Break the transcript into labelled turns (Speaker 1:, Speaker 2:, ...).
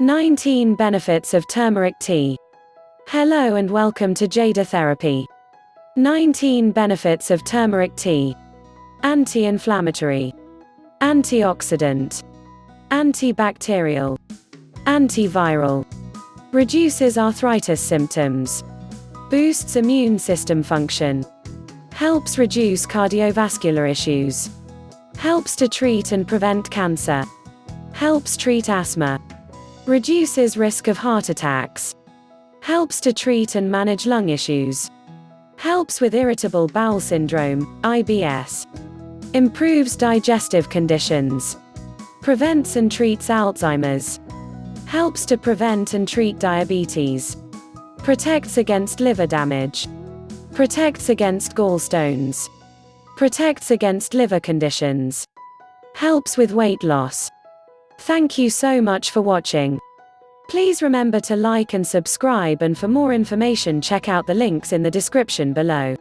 Speaker 1: 19 Benefits of Turmeric Tea. Hello and welcome to Jada Therapy. 19 Benefits of Turmeric Tea. Anti-inflammatory, antioxidant, antibacterial, antiviral, reduces arthritis symptoms, boosts immune system function, helps reduce cardiovascular issues, helps to treat and prevent cancer, helps treat asthma, reduces risk of heart attacks, helps to treat and manage lung issues, helps with irritable bowel syndrome, IBS, improves digestive conditions, prevents and treats Alzheimer's, helps to prevent and treat diabetes, protects against liver damage, protects against gallstones, protects against liver conditions, helps with weight loss. Thank you so much for watching. Please remember to like and subscribe, and for more information check out the links in the description below.